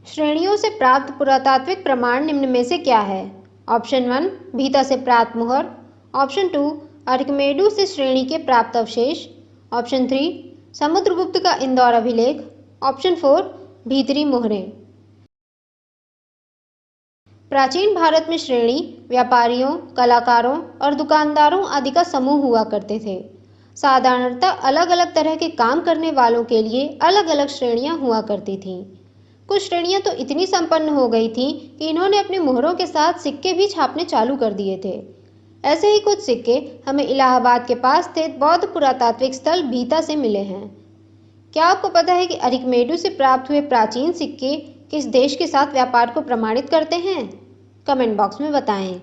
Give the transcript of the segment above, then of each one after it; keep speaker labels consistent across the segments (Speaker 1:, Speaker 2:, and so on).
Speaker 1: श्रेणियों से प्राप्त पुरातात्विक प्रमाण निम्न में से क्या है? ऑप्शन 1 भीता से प्राप्त मुहर, ऑप्शन 2 आर्किमेडू से श्रेणी के प्राप्त अवशेष, ऑप्शन 3 समुद्रगुप्त का इंदौर अभिलेख, ऑप्शन 4 भीतरी मोहरें। प्राचीन भारत में श्रेणी व्यापारियों, कलाकारों और दुकानदारों आदि का समूह हुआ करते थे। साधारणतः अलग अलग तरह के काम करने वालों के लिए अलग अलग श्रेणियां हुआ करती थीं। कुछ श्रेणियां तो इतनी संपन्न हो गई थीं कि इन्होंने अपनी मोहरों के साथ सिक्के भी छापने चालू कर दिए थे। ऐसे ही कुछ सिक्के हमें इलाहाबाद के पास स्थित बौद्ध पुरातात्विक स्थल भीता से मिले हैं। क्या आपको पता है कि अरिकमेडु से प्राप्त हुए प्राचीन सिक्के किस देश के साथ व्यापार को प्रमाणित करते हैं? कमेंट बॉक्स में बताएं।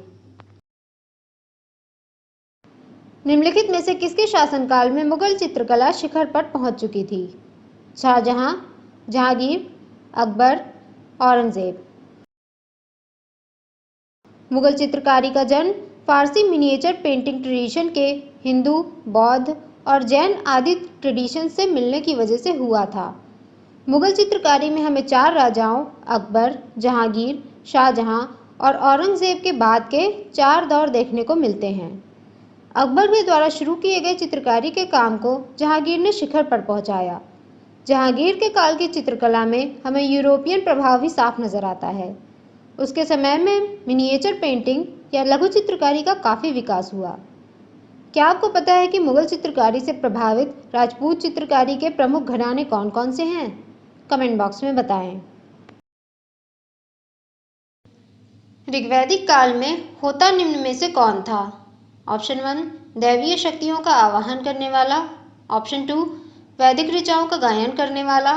Speaker 1: निम्नलिखित में से किसके शासनकाल में मुगल चित्रकला शिखर पर पहुंच चुकी थी? शाहजहां, जहांगीर, अकबर, औरंगजेब। मुगल चित्रकारी का जन्म फारसी मिनिएचर पेंटिंग ट्रेडिशन के हिंदू, बौद्ध और जैन आदि ट्रेडिशन से मिलने की वजह से हुआ था। मुगल चित्रकारी में हमें 4 राजाओं अकबर, जहांगीर, शाहजहां और औरंगजेब के बाद के 4 दौर देखने को मिलते हैं। अकबर के द्वारा शुरू किए गए चित्रकारी के काम को जहांगीर ने शिखर पर पहुंचाया। जहांगीर के काल की चित्रकला में हमें यूरोपियन प्रभाव भी साफ नजर आता है। उसके समय में मिनिएचर पेंटिंग या लघु चित्रकारी का काफी विकास हुआ। क्या आपको पता है कि मुगल चित्रकारी से प्रभावित राजपूत चित्रकारी के प्रमुख घराने कौन-कौन से हैं? कमेंट बॉक्स में बताएं। ऋग्वैदिक काल में होता निम्न में से कौन था? ऑप्शन 1 दैवीय शक्तियों का आवाहन करने वाला, ऑप्शन 2 वैदिक ऋचाओं का गायन करने वाला,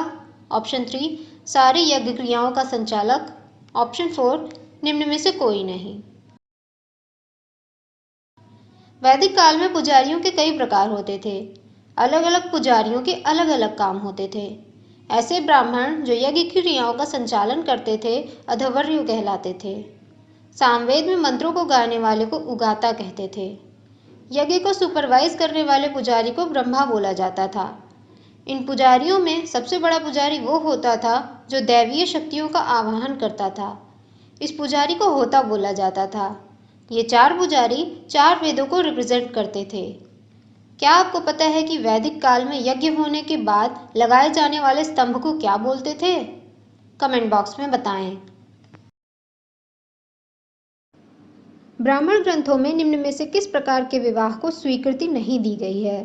Speaker 1: ऑप्शन 3 सारी यज्ञ क्रियाओं का संचालक, ऑप्शन 4 निम्न में से कोई नहीं। वैदिक काल में पुजारियों के कई प्रकार होते थे। अलग अलग पुजारियों के अलग अलग काम होते थे। ऐसे ब्राह्मण जो यज्ञ क्रियाओं का संचालन करते थे अध्वर्यु कहलाते थे। सामवेद में मंत्रों को गाने वाले को उगाता कहते थे। यज्ञ को सुपरवाइज करने वाले पुजारी को ब्रह्मा बोला जाता था। इन पुजारियों में सबसे बड़ा पुजारी वो होता था जो दैवीय शक्तियों का आवाहन करता था। इस पुजारी को होता बोला जाता था। ये 4 पुजारी 4 वेदों को रिप्रेजेंट करते थे। क्या आपको पता है कि वैदिक काल में यज्ञ होने के बाद लगाए जाने वाले स्तंभ को क्या बोलते थे? कमेंट बॉक्स में बताएं। ब्राह्मण ग्रंथों में निम्न में से किस प्रकार के विवाह को स्वीकृति नहीं दी गई है?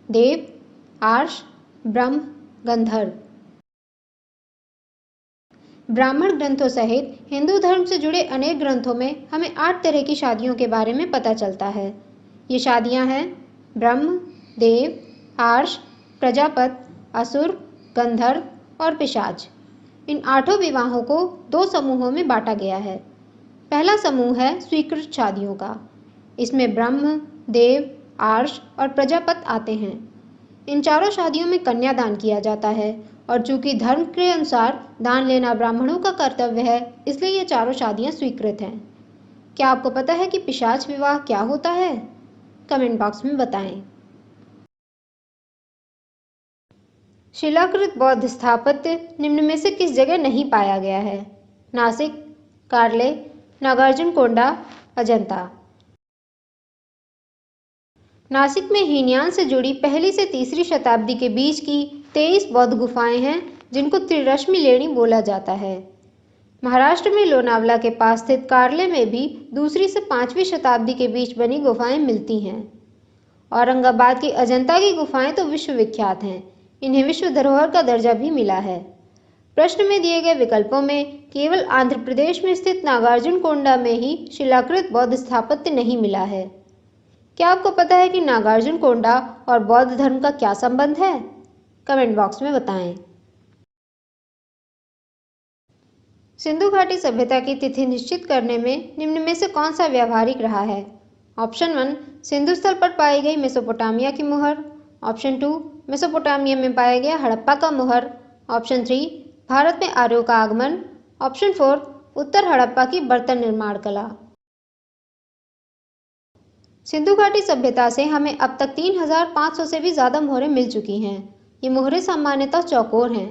Speaker 1: देव, आर्ष, ब्रह्म, गंधर्व। ब्राह्मण ग्रंथों सहित हिंदू धर्म से जुड़े अनेक ग्रंथों में हमें 8 तरह की शादियों के बारे में पता चलता है। ये शादियां हैं ब्रह्म, देव, आर्ष, प्रजापत, असुर, गंधर्व और पिशाच। इन 8 विवाहों को 2 समूहों में बांटा गया है। पहला समूह है स्वीकृत शादियों का। इसमें ब्रह्म, देव, आर्ष और प्रजापत आते हैं। इन चारों शादियों में कन्यादान किया जाता है और चूंकि धर्म के अनुसार दान लेना ब्राह्मणों का कर्तव्य है, इसलिए ये चारों शादियां स्वीकृत हैं। क्या आपको पता है कि पिशाच विवाह क्या होता है? कमेंट बॉक्स में बताएं। शिलाकृत बौद्ध स्थापत्य निम्न में से किस जगह नहीं पाया गया है? नासिक, कार्ले, नागार्जुनकोंडा, अजंता। नासिक में हीनयान से जुड़ी पहली से तीसरी शताब्दी के बीच की 23 बौद्ध गुफाएं हैं जिनको त्रिरश्मि लेणी बोला जाता है। महाराष्ट्र में लोनावला के पास स्थित कार्ले में भी दूसरी से 5वीं शताब्दी के बीच बनी गुफाएं मिलती हैं। औरंगाबाद की अजंता की गुफाएं तो विश्वविख्यात हैं। इन्हें विश्व धरोहर का दर्जा भी मिला है। प्रश्न में दिए गए विकल्पों में केवल आंध्र प्रदेश में स्थित नागार्जुनकोंडा में ही शिलाकृत बौद्ध स्थापत्य नहीं मिला है। क्या आपको पता है कि नागार्जुनकोंडा और बौद्ध धर्म का क्या संबंध है? कमेंट बॉक्स में बताएं। सिंधु घाटी सभ्यता की तिथि निश्चित करने में निम्न में से कौन सा व्यावहारिक रहा है? ऑप्शन 1 सिंधु स्थल पर पाई गई मेसोपोटामिया की मुहर, ऑप्शन 2 मेसोपोटामिया में पाया गया हड़प्पा का मुहर, ऑप्शन 3 भारत में आर्यों का आगमन, ऑप्शन 4 उत्तर हड़प्पा की बर्तन निर्माण कला। सिंधु घाटी सभ्यता से हमें अब तक 3500 से भी ज़्यादा मोहरें मिल चुकी हैं। ये मोहरें सामान्यतः चौकोर हैं।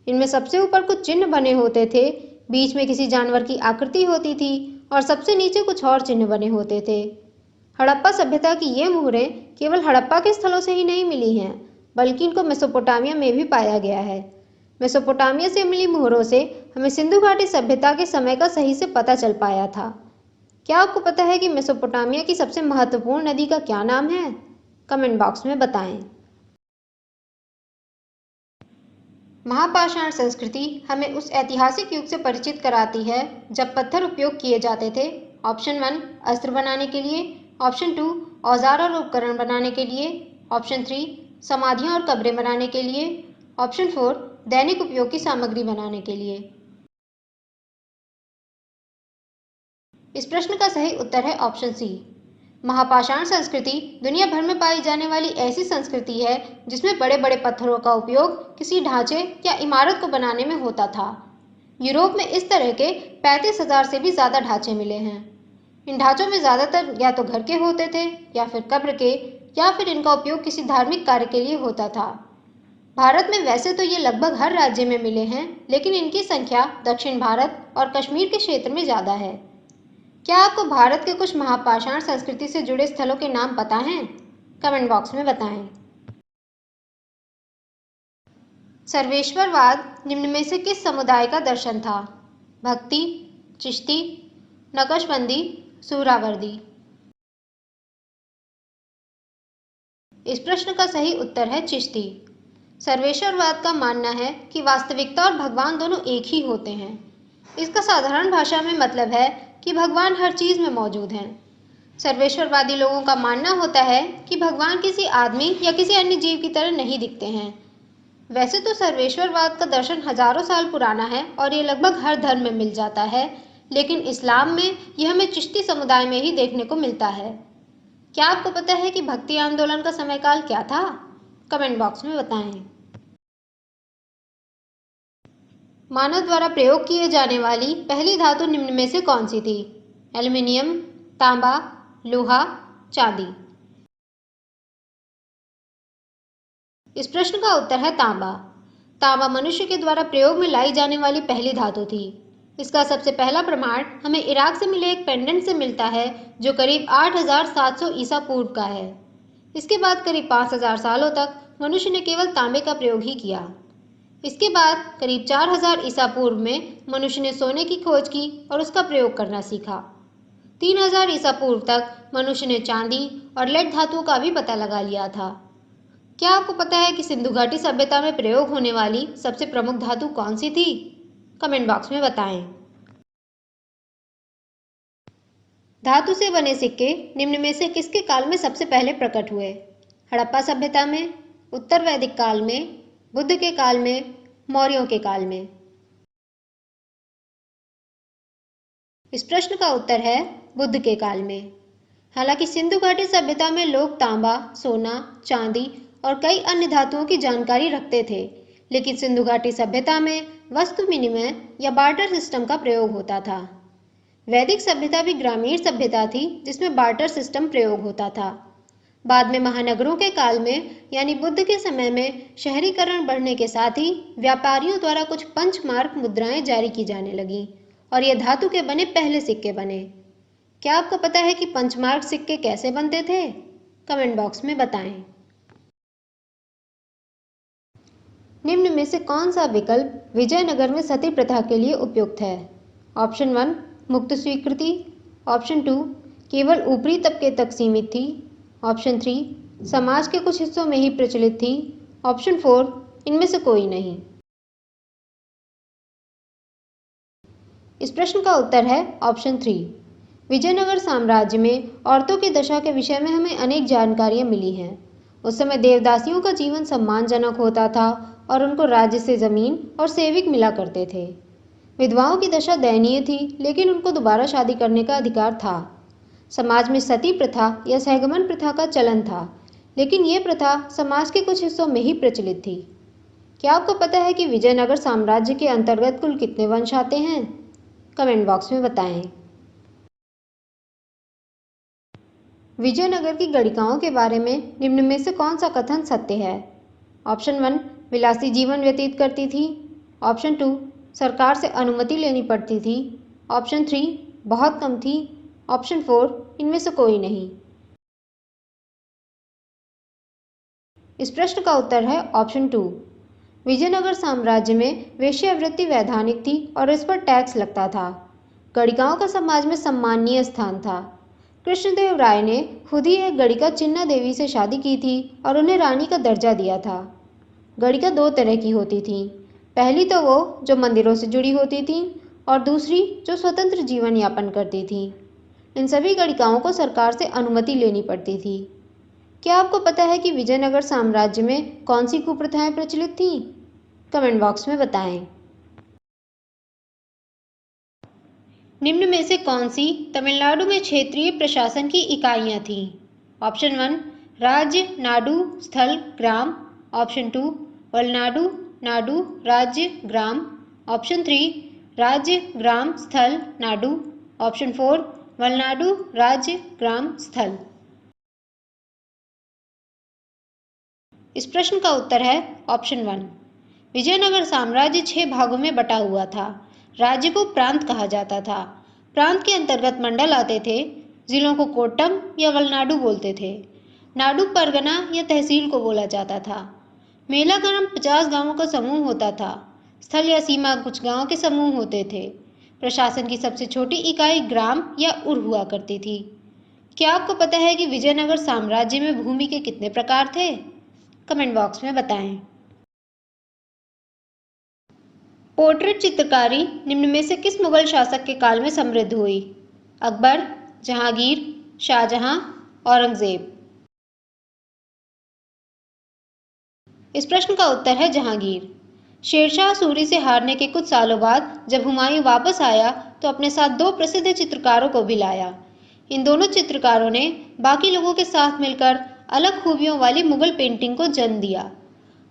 Speaker 1: इनमें सबसे ऊपर कुछ चिन्ह बने होते थे, बीच में किसी जानवर की आकृति होती थी और सबसे नीचे कुछ और चिन्ह बने होते थे। हड़प्पा सभ्यता की ये मुहरें केवल हड़प्पा के स्थलों से ही नहीं मिली हैं, बल्कि इनको मेसोपोटामिया में भी पाया गया है। मेसोपोटामिया से मिली मुहरों से हमें सिंधु घाटी सभ्यता के समय का सही से पता चल पाया था। क्या आपको पता है कि मेसोपोटामिया की सबसे महत्वपूर्ण नदी का क्या नाम है? कमेंट बॉक्स में बताएं। महापाषाण संस्कृति हमें उस ऐतिहासिक युग से परिचित कराती है जब पत्थर उपयोग किए जाते थे। ऑप्शन 1 अस्त्र बनाने के लिए, ऑप्शन 2 औजार और उपकरण बनाने के लिए, ऑप्शन 3 समाधियां और कब्रें बनाने के लिए, ऑप्शन 4 दैनिक उपयोग की सामग्री बनाने के लिए। इस प्रश्न का सही उत्तर है ऑप्शन सी। महापाषाण संस्कृति दुनिया भर में पाई जाने वाली ऐसी संस्कृति है जिसमें बड़े बड़े पत्थरों का उपयोग किसी ढांचे या इमारत को बनाने में होता था। यूरोप में इस तरह के 35,000 से भी ज्यादा ढांचे मिले हैं। इन ढांचों में ज्यादातर या तो घर के होते थे या फिर कब्र के, या फिर इनका उपयोग किसी धार्मिक कार्य के लिए होता था। भारत में वैसे तो ये लगभग हर राज्य में मिले हैं, लेकिन इनकी संख्या दक्षिण भारत और कश्मीर के क्षेत्र में ज्यादा है। क्या आपको भारत के कुछ महापाषाण संस्कृति से जुड़े स्थलों के नाम पता हैं? कमेंट बॉक्स में बताएं। सर्वेश्वरवाद निम्न में से किस समुदाय का दर्शन था? भक्ति, चिश्ती, नक्शबंदी, सुहरावर्दी। इस प्रश्न का सही उत्तर है चिश्ती। सर्वेश्वरवाद का मानना है कि वास्तविकता और भगवान दोनों एक ही होते हैं। इसका साधारण भाषा में मतलब है कि भगवान हर चीज में मौजूद हैं। सर्वेश्वरवादी लोगों का मानना होता है कि भगवान किसी आदमी या किसी अन्य जीव की तरह नहीं दिखते हैं। वैसे तो सर्वेश्वरवाद का दर्शन हजारों साल पुराना है और ये लगभग हर धर्म में मिल जाता है, लेकिन इस्लाम में यह हमें चिश्ती समुदाय में ही देखने को मिलता है। क्या आपको पता है कि भक्ति आंदोलन का समयकाल क्या था? कमेंट बॉक्स में बताएं। मानव द्वारा प्रयोग किए जाने वाली पहली धातु निम्न में से कौन सी थी? एल्युमिनियम, तांबा, लोहा, चांदी। इस प्रश्न का उत्तर है तांबा। तांबा मनुष्य के द्वारा प्रयोग में लाई जाने वाली पहली धातु थी। इसका सबसे पहला प्रमाण हमें इराक से मिले एक पेंडेंट से मिलता है जो करीब 8700 ईसा पूर्व का है। इसके बाद करीब 5000 सालों तक मनुष्य ने केवल तांबे का प्रयोग ही किया। इसके बाद करीब 4000 ईसा पूर्व में मनुष्य ने सोने की खोज की और उसका प्रयोग करना सीखा। 3000 ईसा पूर्व तक मनुष्य ने चांदी और लेड धातुओं का भी पता लगा लिया था। क्या आपको पता है कि सिंधु घाटी सभ्यता में प्रयोग होने वाली सबसे प्रमुख धातु कौन सी थी? कमेंट बॉक्स में बताएं। धातु से बने सिक्के निम्न में से किसके काल में सबसे पहले प्रकट हुए? हड़प्पा सभ्यता में, उत्तर वैदिक काल में, बुद्ध के काल में, मौर्यों के काल में। इस प्रश्न का उत्तर है बुद्ध के काल में। हालांकि सिंधु घाटी सभ्यता में लोग तांबा, सोना, चांदी और कई अन्य धातुओं की जानकारी रखते थे, लेकिन सिंधु घाटी सभ्यता में वस्तु विनिमय या बार्टर सिस्टम का प्रयोग होता था। वैदिक सभ्यता भी ग्रामीण सभ्यता थी जिसमें बार्टर सिस्टम प्रयोग होता था। बाद में महानगरों के काल में यानी बुद्ध के समय में शहरीकरण बढ़ने के साथ ही व्यापारियों द्वारा कुछ पंचमार्क मुद्राएं जारी की जाने लगी और ये धातु के बने पहले सिक्के बने। क्या आपको पता है कि पंचमार्क सिक्के कैसे बनते थे? कमेंट बॉक्स में बताएं। निम्न में से कौन सा विकल्प विजयनगर में सती प्रथा के लिए उपयुक्त है? ऑप्शन 1 मुक्त स्वीकृति, ऑप्शन 2 केवल ऊपरी तबके तक सीमित थी, ऑप्शन 3 समाज के कुछ हिस्सों में ही प्रचलित थी, ऑप्शन 4 इनमें से कोई नहीं। इस प्रश्न का उत्तर है ऑप्शन 3। विजयनगर साम्राज्य में औरतों की दशा के विषय में हमें अनेक जानकारियां मिली हैं। उस समय देवदासियों का जीवन सम्मानजनक होता था और उनको राज्य से जमीन और सेविक मिला करते थे। विधवाओं की दशा दयनीय थी, लेकिन उनको दोबारा शादी करने का अधिकार था। समाज में सती प्रथा या सहगमन प्रथा का चलन था, लेकिन ये प्रथा समाज के कुछ हिस्सों में ही प्रचलित थी। क्या आपको पता है कि विजयनगर साम्राज्य के अंतर्गत कुल कितने वंश आते हैं? कमेंट बॉक्स में बताएं। विजयनगर की गणिकाओं के बारे में निम्न में से कौन सा कथन सत्य है? ऑप्शन 1 विलासी जीवन व्यतीत करती थी, ऑप्शन 2 सरकार से अनुमति लेनी पड़ती थी। ऑप्शन 3 बहुत कम थी। ऑप्शन 4 इनमें से कोई नहीं। इस प्रश्न का उत्तर है ऑप्शन 2। विजयनगर साम्राज्य में वेश्यावृत्ति वैधानिक थी और इस पर टैक्स लगता था। गणिकाओं का समाज में सम्माननीय स्थान था। कृष्णदेव राय ने खुद ही एक गणिका चिन्ना देवी से शादी की थी और उन्हें रानी का दर्जा दिया था। गणिका दो तरह की होती थी। पहली तो वो जो मंदिरों से जुड़ी होती थी और दूसरी जो स्वतंत्र जीवन यापन करती थी। इन सभी गणिकाओं को सरकार से अनुमति लेनी पड़ती थी। क्या आपको पता है कि विजयनगर साम्राज्य में कौन सी कुप्रथाएं प्रचलित थीं? कमेंट बॉक्स में बताएं। निम्न में से कौन सी तमिलनाडु में क्षेत्रीय प्रशासन की इकाइयां थीं? ऑप्शन 1 राज्य, नाडु, स्थल, ग्राम। ऑप्शन 2 वलनाडु, नाडु, राज्य, ग्राम। ऑप्शन 3 राज्य, ग्राम, स्थल, नाडु। ऑप्शन 4 वलनाडु, राज्य, ग्राम, स्थल। इस प्रश्न का उत्तर है ऑप्शन 1। विजयनगर साम्राज्य 6 भागों में बटा हुआ था। राज्य को प्रांत कहा जाता था। प्रांत के अंतर्गत मंडल आते थे। जिलों को कोट्टम या वलनाडु बोलते थे। नाडु परगना या तहसील को बोला जाता था। मेला ग्राम 50 गांवों का समूह होता था। स्थल या सीमा कुछ गांवों के समूह होते थे। प्रशासन की सबसे छोटी इकाई ग्राम या उर हुआ करती थी। क्या आपको पता है कि विजयनगर साम्राज्य में भूमि के कितने प्रकार थे? कमेंट बॉक्स में बताएं। पोर्ट्रेट चित्रकारी निम्न में से किस मुगल शासक के काल में समृद्ध हुई? अकबर, जहांगीर, शाहजहां, औरंगजेब। इस प्रश्न का उत्तर है जहांगीर। शेरशाह सूरी से हारने के कुछ सालों बाद जब हुमायूं वापस आया तो अपने साथ 2 प्रसिद्ध चित्रकारों को भी लाया। इन दोनों चित्रकारों ने बाकी लोगों के साथ मिलकर अलग खूबियों वाली मुगल पेंटिंग को जन्म दिया।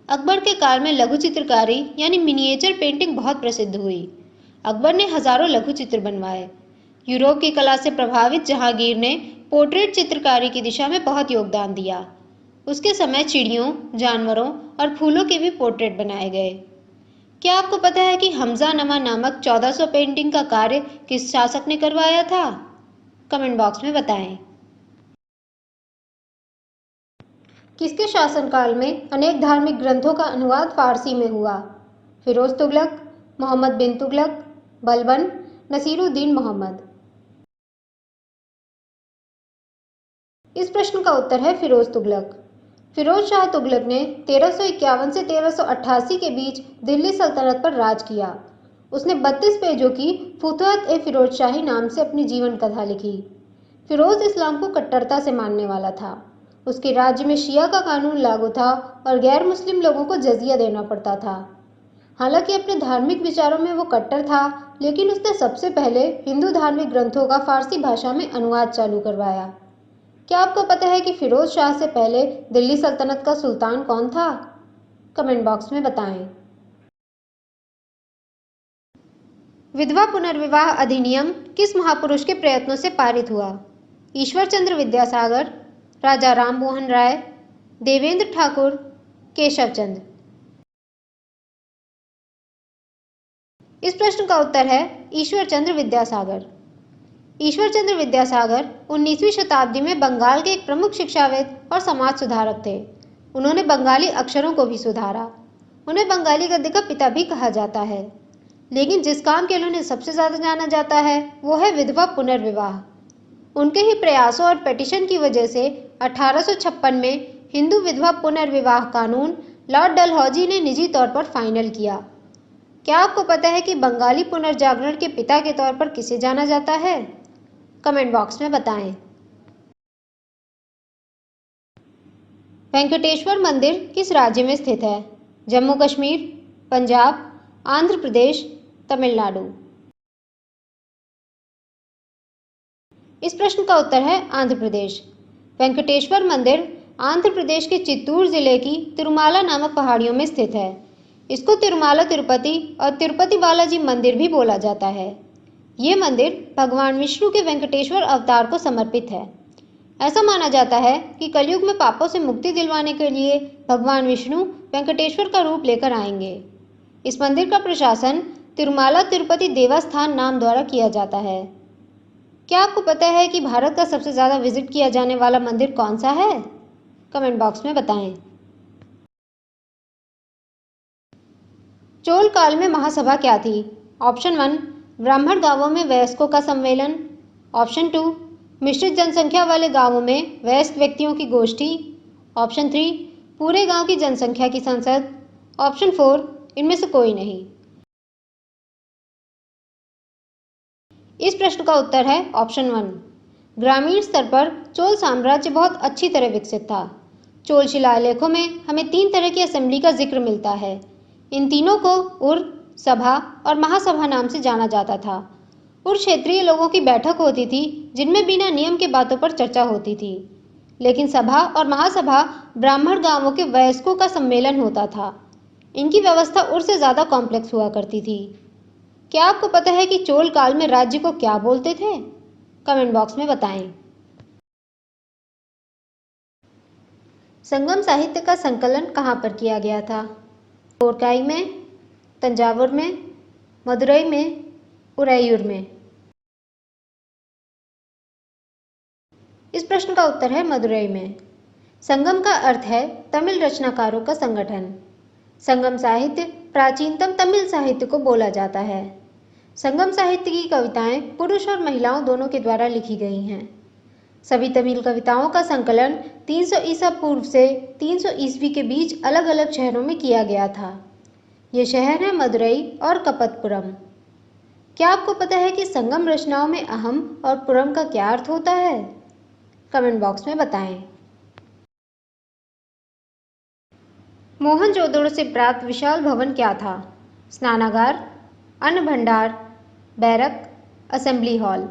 Speaker 1: अकबर के काल में लघु चित्रकारी यानी मिनिएचर पेंटिंग बहुत प्रसिद्ध हुई। अकबर ने हजारों लघु चित्र बनवाए। यूरोप की कला से प्रभावित जहांगीर ने पोर्ट्रेट चित्रकारी की दिशा में बहुत योगदान दिया। उसके समय चिड़ियों, जानवरों और फूलों के भी पोर्ट्रेट बनाए गए। क्या आपको पता है कि हमजा नमा नामक 1400 पेंटिंग का कार्य किस शासक ने करवाया था? कमेंट बॉक्स में बताएं। किसके शासनकाल में अनेक धार्मिक ग्रंथों का अनुवाद फारसी में हुआ? फिरोज तुगलक, मोहम्मद बिन तुगलक, बलबन, नसीरुद्दीन मोहम्मद। इस प्रश्न का उत्तर है फिरोज तुगलक। फिरोज शाह तुगलक ने 1351 से 1388 के बीच दिल्ली सल्तनत पर राज किया। उसने 32 पेजों की फुतुहत-ए-फिरोजशाही नाम से अपनी जीवन कथा लिखी। फिरोज इस्लाम को कट्टरता से मानने वाला था। उसके राज्य में शिया का कानून लागू था और गैर मुस्लिम लोगों को जजिया देना पड़ता था। हालांकि अपने धार्मिक विचारों में वो कट्टर था, लेकिन उसने सबसे पहले हिंदू धार्मिक ग्रंथों का फारसी भाषा में अनुवाद चालू करवाया। क्या आपको पता है कि फिरोज शाह से पहले दिल्ली सल्तनत का सुल्तान कौन था? कमेंट बॉक्स में बताएं। विधवा पुनर्विवाह अधिनियम किस महापुरुष के प्रयत्नों से पारित हुआ? ईश्वर चंद्र विद्यासागर, राजा राम मोहन राय, देवेंद्र ठाकुर, केशव चंद्र। इस प्रश्न का उत्तर है ईश्वर चंद्र विद्यासागर। ईश्वर चंद्र विद्यासागर 19वीं शताब्दी में बंगाल के एक प्रमुख शिक्षाविद और समाज सुधारक थे। उन्होंने बंगाली अक्षरों को भी सुधारा। उन्हें बंगाली गद्य का पिता भी कहा जाता है। लेकिन जिस काम के लिए उन्हें सबसे ज्यादा जाना जाता है वो है विधवा पुनर्विवाह। उनके ही प्रयासों और पिटीशन की वजह से 1856 में हिंदू विधवा पुनर्विवाह कानून लॉर्ड डलहौजी ने निजी तौर पर फाइनल किया। क्या आपको पता है कि बंगाली पुनर्जागरण के पिता के तौर पर किसे जाना जाता है? कमेंट बॉक्स में बताएं। वेंकटेश्वर मंदिर किस राज्य में स्थित है? जम्मू कश्मीर, पंजाब, आंध्र प्रदेश, तमिलनाडु। इस प्रश्न का उत्तर है आंध्र प्रदेश। वेंकटेश्वर मंदिर आंध्र प्रदेश के चित्तूर जिले की तिरुमाला नामक पहाड़ियों में स्थित है। इसको तिरुमाला तिरुपति और तिरुपति बालाजी मंदिर भी बोला जाता है। ये मंदिर भगवान विष्णु के वेंकटेश्वर अवतार को समर्पित है। ऐसा माना जाता है कि कलयुग में पापों से मुक्ति दिलवाने के लिए भगवान विष्णु वेंकटेश्वर का रूप लेकर आएंगे। इस मंदिर का प्रशासन तिरुमाला तिरुपति देवस्थान नाम द्वारा किया जाता है। क्या आपको पता है कि भारत का सबसे ज़्यादा विजिट किया जाने वाला मंदिर कौन सा है? कमेंट बॉक्स में बताएं। चोल काल में महासभा क्या थी? ऑप्शन 1 ब्राह्मण गांवों में वयस्कों का सम्मेलन। ऑप्शन 2 मिश्रित जनसंख्या वाले गांवों में वयस्क व्यक्तियों की गोष्ठी। ऑप्शन 3 पूरे गांव की जनसंख्या की संसद। ऑप्शन 4 इनमें से कोई नहीं। इस प्रश्न का उत्तर है ऑप्शन 1। ग्रामीण स्तर पर चोल साम्राज्य बहुत अच्छी तरह विकसित था। चोल शिलालेखों में हमें 3 तरह की असेंबली का जिक्र मिलता है। इन तीनों को उर, सभा और महासभा नाम से जाना जाता था। उर क्षेत्रीय लोगों की बैठक होती थी जिनमें बिना नियम के बातों पर चर्चा होती थी, लेकिन सभा और महासभा ब्राह्मण गांवों के वयस्कों का सम्मेलन होता था। इनकी व्यवस्था उर से ज़्यादा कॉम्प्लेक्स हुआ करती थी। क्या आपको पता है कि चोल काल में राज्य को क्या बोलते थे? कमेंट बॉक्स में बताएं। संगम साहित्य का संकलन कहाँ पर किया गया था? कोरकाई में, तंजावुर में, मदुरई में, उरैयूर में। इस प्रश्न का उत्तर है मदुरई में। संगम का अर्थ है तमिल रचनाकारों का संगठन। संगम साहित्य प्राचीनतम तमिल साहित्य को बोला जाता है। संगम साहित्य की कविताएं पुरुष और महिलाओं दोनों के द्वारा लिखी गई हैं। सभी तमिल कविताओं का संकलन 300 ईसा पूर्व से 300 ईस्वी के बीच अलग अलग शहरों में किया गया था। ये शहर हैं मदुरई और कपतपुरम। क्या आपको पता है कि संगम रचनाओं में अहम और पुरम का क्या अर्थ होता है? कमेंट बॉक्स में बताएं। मोहनजोदड़ो से प्राप्त विशाल भवन क्या था? स्नानागार, अन्न भंडार, बैरक, असेंबली हॉल।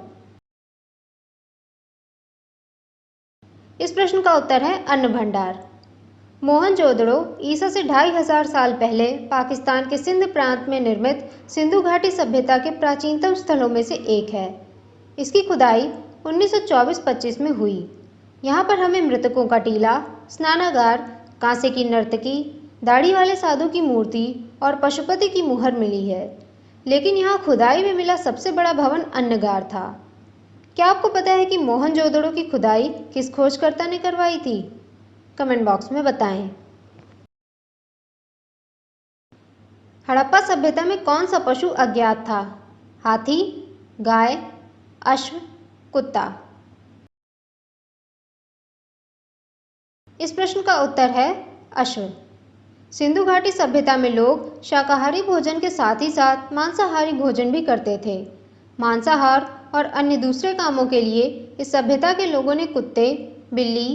Speaker 1: इस प्रश्न का उत्तर है अन्न भंडार। मोहनजोदड़ो ईसा से 2500 साल पहले पाकिस्तान के सिंध प्रांत में निर्मित सिंधु घाटी सभ्यता के प्राचीनतम स्थलों में से एक है। इसकी खुदाई 1924-25 में हुई। यहाँ पर हमें मृतकों का टीला, स्नानागार, कांसे की नर्तकी, दाढ़ी वाले साधु की मूर्ति और पशुपति की मुहर मिली है। लेकिन यहाँ खुदाई में मिला सबसे बड़ा भवन अन्नगार था। क्या आपको पता है कि मोहनजोदड़ो की खुदाई किस खोजकर्ता ने करवाई थी? कमेंट बॉक्स में बताएं। हड़प्पा सभ्यता में कौन सा पशु अज्ञात था? हाथी, गाय, अश्व, कुत्ता। इस प्रश्न का उत्तर है अश्व। सिंधु घाटी सभ्यता में लोग शाकाहारी भोजन के साथ ही साथ मांसाहारी भोजन भी करते थे। मांसाहार और अन्य दूसरे कामों के लिए इस सभ्यता के लोगों ने कुत्ते, बिल्ली,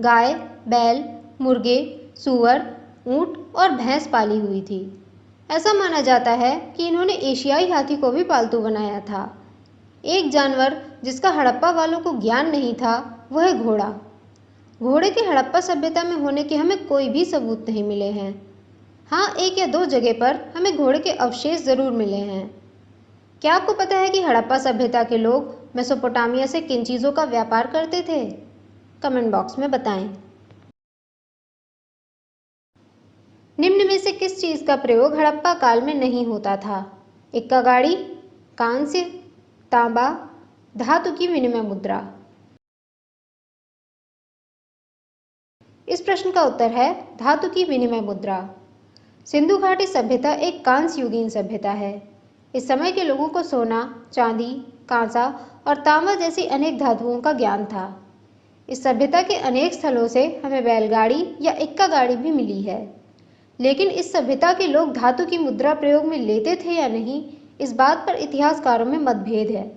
Speaker 1: गाय, बैल, मुर्गे, सूअर, ऊंट और भैंस पाली हुई थी। ऐसा माना जाता है कि इन्होंने एशियाई हाथी को भी पालतू बनाया था। एक जानवर जिसका हड़प्पा वालों को ज्ञान नहीं था वह है घोड़ा। घोड़े के हड़प्पा सभ्यता में होने के हमें कोई भी सबूत नहीं मिले हैं। हाँ, 1 या 2 जगह पर हमें घोड़े के अवशेष जरूर मिले हैं। क्या आपको पता है कि हड़प्पा सभ्यता के लोग मेसोपोटामिया से किन चीज़ों का व्यापार करते थे? कमेंट बॉक्स में बताएं। निम्न में से किस चीज़ का प्रयोग हड़प्पा काल में नहीं होता था? इक्का गाड़ी, कांस्य, तांबा, धातु की विनिमय मुद्रा। इस प्रश्न का उत्तर है धातु की विनिमय मुद्रा। सिंधु घाटी सभ्यता एक कांस्य युगीन सभ्यता है। इस समय के लोगों को सोना, चांदी, कांसा और तांबा जैसी अनेक धातुओं का ज्ञान था। इस सभ्यता के अनेक स्थलों से हमें बैलगाड़ी या इक्का गाड़ी भी मिली है। लेकिन इस सभ्यता के लोग धातु की मुद्रा प्रयोग में लेते थे या नहीं, इस बात पर इतिहासकारों में मतभेद है।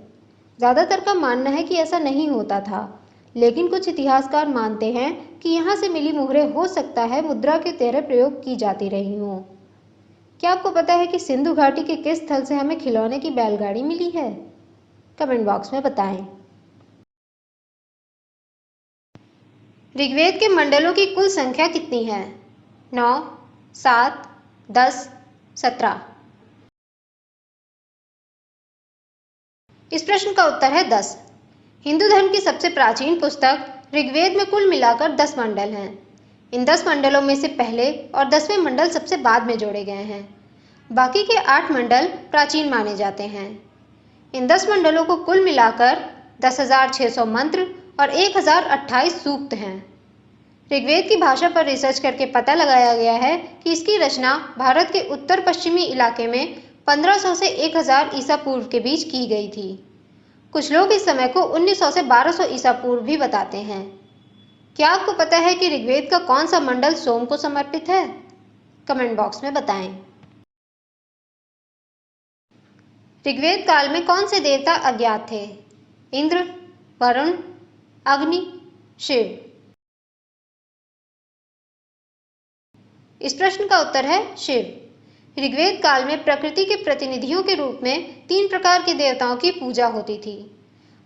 Speaker 1: ज़्यादातर का मानना है कि ऐसा नहीं होता था, लेकिन कुछ इतिहासकार मानते हैं कि यहाँ से मिली मुहरें हो सकता है मुद्रा के तरह प्रयोग की जाती रही हों। क्या आपको पता है कि सिंधु घाटी के किस स्थल से हमें खिलौने की बैलगाड़ी मिली है? कमेंट बॉक्स में बताएं। ऋग्वेद के मंडलों की कुल संख्या कितनी है? 9, 7, 10, 17। इस प्रश्न का उत्तर है 10। हिंदू धर्म की सबसे प्राचीन पुस्तक ऋग्वेद में कुल मिलाकर 10 मंडल हैं। इन 10 मंडलों में से पहले और 10वें मंडल सबसे बाद में जोड़े गए हैं। बाकी के 8 मंडल प्राचीन माने जाते हैं। इन 10 मंडलों को कुल मिलाकर 10,600 मंत्र और 1,028 सूक्त हैं। ऋग्वेद की भाषा पर रिसर्च करके पता लगाया गया है कि इसकी रचना भारत के उत्तर पश्चिमी इलाके में 1500 से 1000 ईसा पूर्व के बीच की गई थी। कुछ लोग इस समय को 1900 से 1200 ईसा पूर्व भी बताते हैं। क्या आपको पता है कि ऋग्वेद का कौन सा मंडल सोम को समर्पित है? कमेंट बॉक्स में बताएं। ऋग्वेद काल में कौन से देवता अज्ञात थे? इंद्र, वरुण, अग्नि, शिव। इस प्रश्न का उत्तर है शिव। ऋग्वेद काल में प्रकृति के प्रतिनिधियों के रूप में 3 प्रकार के देवताओं की पूजा होती थी।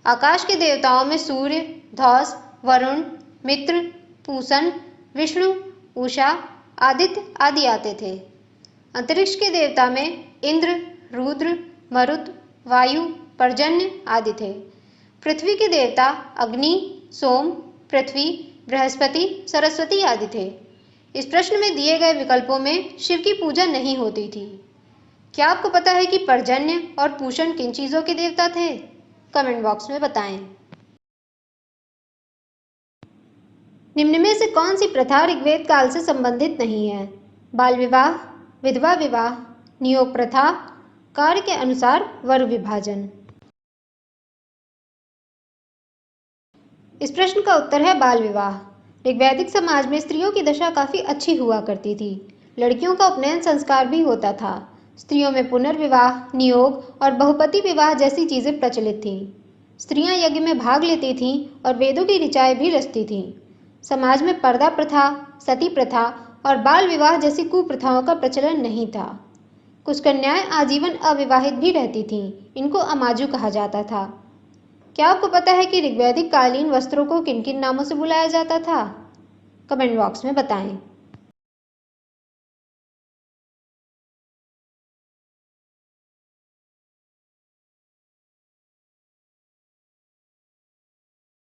Speaker 1: आकाश के देवताओं में सूर्य, धौस, वरुण, मित्र, पूषण, विष्णु, उषा, आदित्य आदि आते थे। अंतरिक्ष के देवता में इंद्र, रुद्र, मरुत, वायु, पर्जन्य आदि थे। पृथ्वी के देवता अग्नि, सोम, पृथ्वी, बृहस्पति, सरस्वती आदि थे। इस प्रश्न में दिए गए विकल्पों में शिव की पूजा नहीं होती थी। क्या आपको पता है कि पर्जन्य और पूषण किन चीजों के देवता थे? कमेंट बॉक्स में बताएं। निम्न में से कौन सी प्रथा ऋग्वेद काल से संबंधित नहीं है? बाल विवाह, विधवा विवाह, नियोग प्रथा, कार्य के अनुसार वर विभाजन। इस प्रश्न का उत्तर है बाल विवाह। ऋग्वैदिक समाज में स्त्रियों की दशा काफी अच्छी हुआ करती थी। लड़कियों का उपनयन संस्कार भी होता था। स्त्रियों में पुनर्विवाह, नियोग और बहुपति विवाह जैसी चीजें प्रचलित थीं। स्त्रियां यज्ञ में भाग लेती थीं और वेदों की ऋचाएं भी रचती थीं। समाज में पर्दा प्रथा, सती प्रथा और बाल विवाह जैसी कुप्रथाओं का प्रचलन नहीं था। कुछ कन्याएं आजीवन अविवाहित भी रहती थीं। इनको अमाजु कहा जाता था। क्या आपको पता है कि ऋग्वैदिक कालीन वस्त्रों को किन किन नामों से बुलाया जाता था? कमेंट बॉक्स में बताएं।